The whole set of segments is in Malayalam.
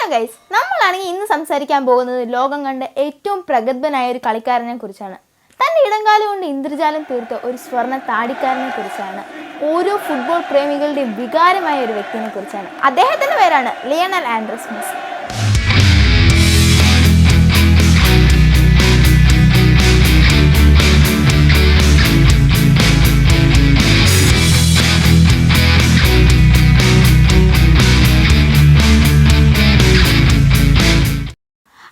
ഹലോ ഗൈസ്, നമ്മളാണെങ്കിൽ ഇന്ന് സംസാരിക്കാൻ പോകുന്നത് ലോകം കണ്ട ഏറ്റവും പ്രഗത്ഭനായ ഒരു കളിക്കാരനെ കുറിച്ചാണ്. തൻ്റെ ഇടംകാലം കൊണ്ട് ഇന്ദ്രജാലം തീർത്ത ഒരു സ്വർണ്ണ താടിക്കാരനെ കുറിച്ചാണ്. ഓരോ ഫുട്ബോൾ പ്രേമികളുടെയും വികാരമായ ഒരു വ്യക്തിനെ കുറിച്ചാണ്. അദ്ദേഹത്തിൻ്റെ പേരാണ് ലിയണൽ ആൻഡ്രസ് മെസ്സി.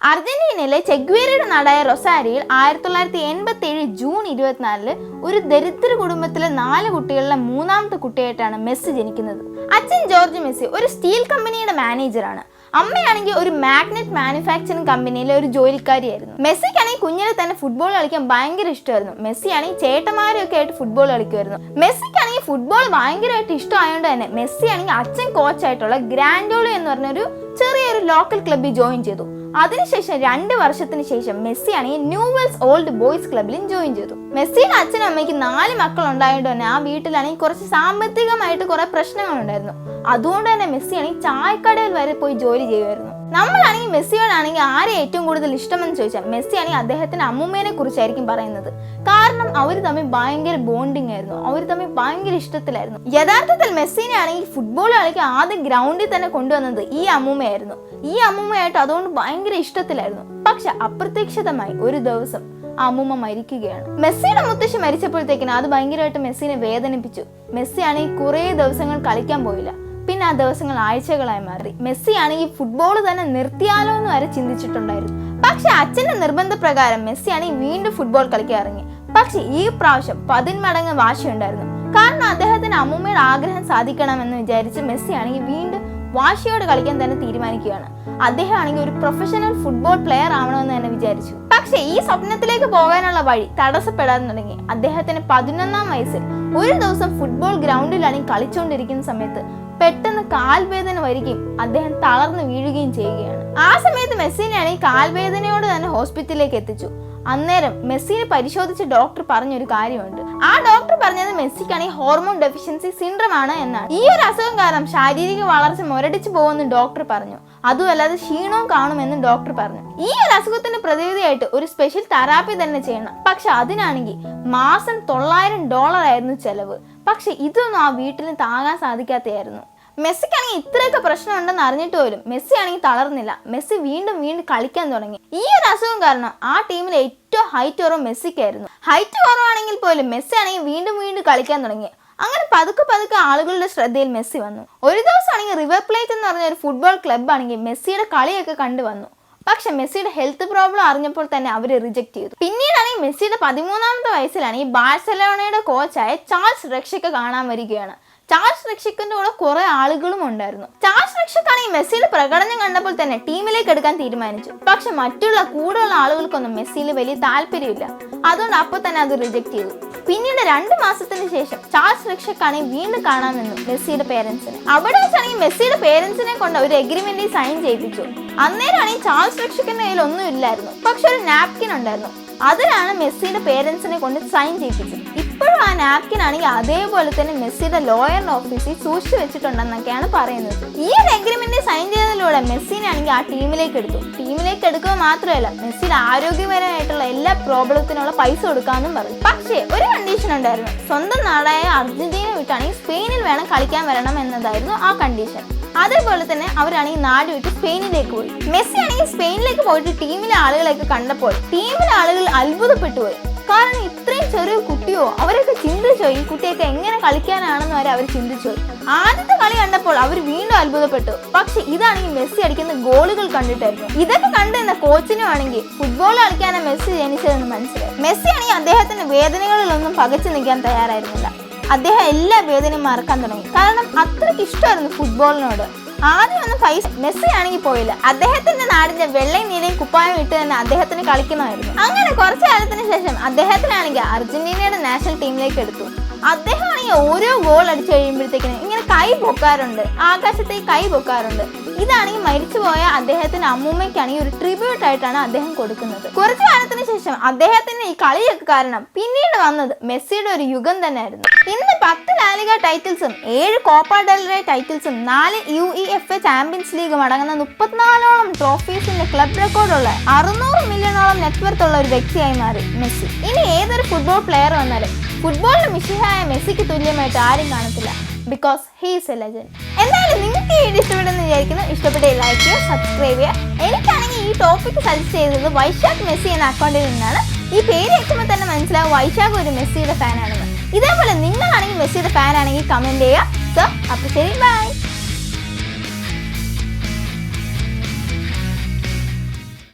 അർജന്റീനയിലെ ചെഗ്വേരയുടെ നാടായ റൊസാരിയിൽ 1987 ജൂൺ 24 ഒരു ദരിദ്ര കുടുംബത്തിലെ 4 കുട്ടികളിലെ മൂന്നാമത്തെ കുട്ടിയായിട്ടാണ് മെസ്സി ജനിക്കുന്നത്. അച്ഛൻ ജോർജ് മെസ്സി ഒരു സ്റ്റീൽ കമ്പനിയുടെ മാനേജറാണ്. അമ്മയാണെങ്കിൽ ഒരു മാഗ്നറ്റ് മാനുഫാക്ചറിംഗ് കമ്പനിയിലെ ഒരു ജോലിക്കാരിയായിരുന്നു. മെസ്സിക്കാണെങ്കിൽ കുഞ്ഞിനെ തന്നെ ഫുട്ബോൾ കളിക്കാൻ ഭയങ്കര ഇഷ്ടമായിരുന്നു. മെസ്സിയാണെങ്കിൽ ചേട്ടന്മാരൊക്കെ ആയിട്ട് ഫുട്ബോൾ കളിക്കുമായിരുന്നു. മെസ്സിക്കാണെങ്കിൽ ഫുട്ബോൾ ഭയങ്കരമായിട്ട് ഇഷ്ടമായതുകൊണ്ട് തന്നെ മെസ്സിയാണെങ്കിൽ അച്ഛൻ കോച്ചായിട്ടുള്ള ഗ്രാൻഡോളോ എന്ന് പറഞ്ഞൊരു ചെറിയൊരു ലോക്കൽ ക്ലബ്ബിൽ ജോയിൻ ചെയ്തു. അതിനുശേഷം 2 വർഷത്തിന് ശേഷം മെസ്സി ആണെങ്കിൽ ന്യൂവെൽസ് ഓൾഡ് ബോയ്സ് ക്ലബ്ബിലും ജോയിൻ ചെയ്തു. മെസ്സിയുടെ അച്ഛനും അമ്മയ്ക്ക് 4 മക്കൾ ഉണ്ടായതുകൊണ്ട് തന്നെ ആ വീട്ടിലാണെങ്കിൽ കുറച്ച് സാമ്പത്തികമായിട്ട് കുറെ പ്രശ്നങ്ങളുണ്ടായിരുന്നു. അതുകൊണ്ട് തന്നെ മെസ്സി ആണെങ്കിൽ ചായക്കടയിൽ വരെ പോയി ജോലി ചെയ്യുമായിരുന്നു. നമ്മളാണെങ്കിൽ മെസ്സിയോടാണെങ്കിൽ ആരെ ഏറ്റവും കൂടുതൽ ഇഷ്ടമെന്ന് ചോദിച്ചാൽ മെസ്സി ആണെങ്കിൽ അദ്ദേഹത്തിന്റെ അമ്മൂമ്മേനെ കുറിച്ചായിരിക്കും പറയുന്നത്. കാരണം അവർ തമ്മിൽ ഭയങ്കര ബോണ്ടിങ് ആയിരുന്നു. അവർ തമ്മിൽ ഭയങ്കര ഇഷ്ടത്തിലായിരുന്നു. യഥാർത്ഥത്തിൽ മെസ്സിനെ ആണെങ്കിൽ ഫുട്ബോൾ കളിക്കാൻ ആദ്യം ഗ്രൗണ്ടിൽ തന്നെ കൊണ്ടുവന്നത് ഈ അമ്മൂമ്മയായിരുന്നു. ഈ അമ്മൂമ്മയായിട്ട് അതുകൊണ്ട് ഭയങ്കര ഇഷ്ടത്തിലായിരുന്നു. പക്ഷെ അപ്രതീക്ഷിതമായി ഒരു ദിവസം അമ്മൂമ്മ മരിക്കുകയാണ്. മെസ്സിയുടെ മുത്തശ്ശി മരിച്ചപ്പോഴത്തേക്കിനും അത് ഭയങ്കരമായിട്ട് മെസ്സിനെ വേദനിപ്പിച്ചു. മെസ്സി ആണെങ്കിൽ കുറേ ദിവസങ്ങൾ കളിക്കാൻ പോയില്ല. പിന്നെ ആ ദിവസങ്ങൾ ആഴ്ചകളായി മാറി. മെസ്സി ആണെങ്കിൽ ഫുട്ബോൾ തന്നെ നിർത്തിയാലോ എന്ന് വരെ ചിന്തിച്ചിട്ടുണ്ടായിരുന്നു. പക്ഷെ അച്ഛന്റെ നിർബന്ധപ്രകാരം മെസ്സി ആണെങ്കിൽ വീണ്ടും ഫുട്ബോൾ കളിക്കാൻ ഇറങ്ങി. പക്ഷെ ഈ പ്രാവശ്യം 10 മടങ്ങ് വാശിയുണ്ടായിരുന്നു. കാരണം അദ്ദേഹത്തിന്റെ അമ്മൂമ്മയുടെ ആഗ്രഹം സാധിക്കണമെന്ന് വിചാരിച്ച് മെസ്സി ആണെങ്കിൽ വീണ്ടും വാശിയോട് കളിക്കാൻ തന്നെ തീരുമാനിക്കുകയാണ്. അദ്ദേഹം ആണെങ്കിൽ ഒരു പ്രൊഫഷണൽ ഫുട്ബോൾ പ്ലെയർ ആവണമെന്ന് തന്നെ വിചാരിച്ചു. പക്ഷെ ഈ സ്വപ്നത്തിലേക്ക് പോകാനുള്ള വഴി തടസ്സപ്പെടാൻ തുടങ്ങി. അദ്ദേഹത്തിന് 11ാം വയസ്സിൽ ഒരു ദിവസം ഫുട്ബോൾ ഗ്രൗണ്ടിലാണെങ്കിൽ കളിച്ചുകൊണ്ടിരിക്കുന്ന സമയത്ത് പെട്ടെന്ന് കാൽവേദന വരികയും അദ്ദേഹം തളർന്നു വീഴുകയും ചെയ്യുകയാണ്. ആ സമയത്ത് മെസ്സിനെ ആണെങ്കിൽ കാൽവേദനയോട് തന്നെ ഹോസ്പിറ്റലിലേക്ക് എത്തിച്ചു. അന്നേരം മെസ്സിനെ പരിശോധിച്ച് ഡോക്ടർ പറഞ്ഞൊരു കാര്യമുണ്ട്. ആ ഡോക്ടർ പറഞ്ഞത് മെസ്സിക്കാണെങ്കിൽ ഹോർമോൺ ഡെഫിഷ്യൻസി സിൻഡ്രോം ആണ് എന്നാണ്. ഈ ഒരു അസുഖം കാരണം ശാരീരിക വളർച്ച മുരടിച്ചു പോകുമെന്ന് ഡോക്ടർ പറഞ്ഞു. അതുമല്ലാതെ ക്ഷീണവും കാണുമെന്ന് ഡോക്ടർ പറഞ്ഞു. ഈ ഒരു അസുഖത്തിന് പ്രതിവിധിയായിട്ട് ഒരു സ്പെഷ്യൽ തെറാപ്പി തന്നെ ചെയ്യണം. പക്ഷെ അതിനാണെങ്കിൽ മാസം $900 ആയിരുന്നു ചെലവ്. പക്ഷെ ഇതൊന്നും ആ വീട്ടിന് താങ്ങാൻ സാധിക്കാത്തയായിരുന്നു. മെസ്സിക്കാണെങ്കിൽ ഇത്രയൊക്കെ പ്രശ്നം ഉണ്ടെന്ന് അറിഞ്ഞിട്ട് പോലും മെസ്സി ആണെങ്കിൽ തളർന്നില്ല. മെസ്സി വീണ്ടും കളിക്കാൻ തുടങ്ങി. ഈ ഒരു അസുഖം കാരണം ആ ടീമിലെ ഏറ്റവും ഹൈറ്റ് കുറവ് മെസ്സിക്കായിരുന്നു. ഹൈറ്റ് കുറവാണെങ്കിൽ പോലും മെസ്സി ആണെങ്കിൽ വീണ്ടും കളിക്കാൻ തുടങ്ങി. അങ്ങനെ പതുക്കെ ആളുകളുടെ ശ്രദ്ധയിൽ മെസ്സി വന്നു. ഒരു ദിവസം ആണെങ്കിൽ റിവർ പ്ലേറ്റ് എന്ന് പറഞ്ഞ ഒരു ഫുട്ബോൾ ക്ലബ്ബ് ആണെങ്കിൽ മെസ്സിയുടെ കളിയൊക്കെ കണ്ടുവന്നു. പക്ഷെ മെസ്സിയുടെ ഹെൽത്ത് പ്രോബ്ലം അറിഞ്ഞപ്പോൾ തന്നെ അവർ റിജക്ട് ചെയ്തു. പിന്നീടാണെങ്കിൽ മെസ്സിയുടെ 13ാമത്തെ വയസ്സിലാണെങ്കിൽ ബാഴ്സലോണയുടെ കോച്ചായ ചാൾസ് റെക്ഷിക്ക് കാണാൻ വരികയാണ്. ചാൾസ് റെക്ഷിക്കിന്റെ കൂടെ കുറെ ആളുകളും ഉണ്ടായിരുന്നു. ചാൾസ് റെക്ഷിക്കാണെങ്കിൽ മെസ്സിയുടെ പ്രകടനം കണ്ടപ്പോൾ തന്നെ ടീമിലേക്ക് എടുക്കാൻ തീരുമാനിച്ചു. പക്ഷെ മറ്റുള്ള കൂടെയുള്ള ആളുകൾക്കൊന്നും മെസ്സിയിൽ വലിയ താല്പര്യമില്ല. അതുകൊണ്ട് അപ്പോൾ തന്നെ അത് റിജക്ട് ചെയ്തു. പിന്നീട് 2 മാസത്തിന് ശേഷം ചാൾസ് റെക്ഷിക്കാണെങ്കിൽ വീണ്ടും കാണാമെന്നു മെസ്സിയുടെ പേരൻസിനെ. അവിടെ വെച്ചാണെങ്കിൽ മെസ്സിയുടെ പേരൻസിനെ കൊണ്ട് ഒരു എഗ്രിമെന്റിൽ സൈൻ ചെയ്യിപ്പിച്ചു. അന്നേരമാണെങ്കിൽ ചാൾസ് റെക്ഷിക്കിന്റെ കയ്യിൽ ഒന്നും ഇല്ലായിരുന്നു. പക്ഷെ ഒരു നാപ്കിൻ ഉണ്ടായിരുന്നു. അതിലാണ് മെസ്സിയുടെ പേരൻസിനെ കൊണ്ട് സൈൻ ചെയ്യിപ്പിച്ചത്. ഇപ്പോഴും ആ നാപ്കിൻ ആണെങ്കിൽ അതേപോലെ തന്നെ മെസ്സിയുടെ ലോയറിന്റെ ഓഫീസിൽ സൂക്ഷിച്ചു വെച്ചിട്ടുണ്ടെന്നൊക്കെയാണ് പറയുന്നത്. ഈ ഒരു എഗ്രിമെന്റിൽ സൈൻ ചെയ്തതിലൂടെ മെസ്സിനെ ആണെങ്കിൽ ആ ടീമിലേക്ക് എടുത്തു. ടീമിലേക്ക് എടുക്കുക മാത്രമല്ല, മെസ്സിയുടെ ആരോഗ്യപരമായിട്ടുള്ള എല്ലാ പ്രോബ്ലത്തിനുള്ള പൈസ കൊടുക്കാമെന്നും പറഞ്ഞു. പക്ഷേ ഒരു കണ്ടീഷൻ ഉണ്ടായിരുന്നു. സ്വന്തം നാടായ അർജന്റീന വിട്ടാണെങ്കിൽ സ്പെയിനിൽ വേണം കളിക്കാൻ വരണം എന്നതായിരുന്നു ആ കണ്ടീഷൻ. അതേപോലെ തന്നെ അവരാണെങ്കിൽ നാട് വിട്ട് സ്പെയിനിലേക്ക് പോയി. മെസ്സി ആണെങ്കിൽ സ്പെയിനിലേക്ക് പോയിട്ട് ടീമിലെ ആളുകളെയൊക്കെ കണ്ടപ്പോൾ ടീമിലെ ആളുകൾ അത്ഭുതപ്പെട്ടു പോയി. കാരണം ഇത്രയും ചെറിയ കുട്ടിയോ അവരൊക്കെ ചിന്തിച്ചോ ഈ കുട്ടിയൊക്കെ എങ്ങനെ കളിക്കാനാണെന്ന് വരെ അവർ ചിന്തിച്ചു. ആദ്യത്തെ കളി കണ്ടപ്പോൾ അവർ വീണ്ടും അത്ഭുതപ്പെട്ടു. പക്ഷെ ഇതാണെങ്കിൽ മെസ്സി അടിക്കുന്ന ഗോളുകൾ കണ്ടിട്ടായിരുന്നു. ഇതൊക്കെ കണ്ടുവന്ന കോച്ചിനും ആണെങ്കിൽ ഫുട്ബോൾ കളിക്കാനാണ് മെസ്സി ജനിച്ചതെന്ന് മനസ്സിലായി. മെസ്സി ആണെങ്കിൽ അദ്ദേഹത്തിന്റെ വേദനകളിലൊന്നും പകച്ചു നിൽക്കാൻ തയ്യാറായിരുന്നില്ല. അദ്ദേഹം എല്ലാ വേദനയും മറക്കാൻ തുടങ്ങി. കാരണം അത്രയ്ക്ക് ഇഷ്ടമായിരുന്നു ഫുട്ബോളിനോട്. ആദ്യം ഒന്നും പൈസ മെസ്സി ആണെങ്കിൽ പോയില്ല. അദ്ദേഹത്തിന്റെ നാടിന്റെ വെള്ളയും നീലയും കുപ്പായം ഇട്ട് തന്നെ അദ്ദേഹത്തിന് കളിക്കണമായിരുന്നു. അങ്ങനെ കുറച്ചു കാലത്തിന് ശേഷം അദ്ദേഹത്തിനാണെങ്കിൽ അർജന്റീനയുടെ നാഷണൽ ടീമിലേക്ക് എടുത്തു. അദ്ദേഹം ആണെങ്കിൽ ഓരോ ഗോൾ അടിച്ചു കഴിയുമ്പോഴത്തേക്കിനും ഇങ്ങനെ കൈ പൊക്കാറുണ്ട്, ആകാശത്തേക്ക് കൈ പൊക്കാറുണ്ട്. ഇതാണെങ്കിൽ മരിച്ചുപോയ അദ്ദേഹത്തിന്റെ അമ്മൂമ്മയ്ക്കാണെങ്കിൽ ഒരു ട്രിബ്യൂട്ട് ആയിട്ടാണ് അദ്ദേഹം കൊടുക്കുന്നത്. കുറച്ചു കാലത്തിന് ശേഷം അദ്ദേഹത്തിന്റെ ഈ കളിയൊക്കെ കാരണം പിന്നീട് വന്നത് മെസ്സിയുടെ ഒരു യുഗം തന്നെയായിരുന്നു. ഇന്ന് 10 ലാലിഗ ടൈറ്റിൽസും 7 കോപ്പ ഡെൽ റേ ടൈറ്റിൽസും 4 UEFA ചാമ്പ്യൻസ് ലീഗും അടങ്ങുന്ന 34ഓളം ട്രോഫീസിന്റെ ക്ലബ് റെക്കോർഡുള്ള 600 മില്യണോളം നെറ്റ്വർത്ത് ഉള്ള ഒരു വ്യക്തിയായി മാറി മെസ്സി. ഇനി ഏതൊരു ഫുട്ബോൾ പ്ലെയർ വന്നാലും ഫുട്ബോളിന്റെ മിശിഹായ മെസ്സിക്ക് തുല്യമായിട്ട് ആരും കാണത്തില്ല. Because he is A legend. എന്തായാലും നിങ്ങൾക്ക് ഈ വീഡിയോ ഇഷ്ടപ്പെടുമെന്ന് വിചാരിക്കുന്നു. ഇഷ്ടപ്പെട്ട ലൈക്ക് ചെയ്യുക, സബ്സ്ക്രൈബ് ചെയ്യുക. എനിക്കാണെങ്കിൽ ഈ ടോപ്പിക് സജസ്റ്റ് ചെയ്തത് വൈശാഖ് മെസ്സി എന്ന അക്കൗണ്ടിൽ നിന്നാണ്. ഈ പേര് കേൾക്കുമ്പോൾ തന്നെ മനസ്സിലാവും വൈശാഖ് ഒരു മെസ്സിയുടെ ഫാനാണെന്ന്. ഇതേപോലെ നിങ്ങളാണെങ്കിൽ മെസ്സിയുടെ ഫാനാണെങ്കിൽ കമൻറ്റ് ചെയ്യുക. സോ അപ്പോൾ ശരി, ബൈ.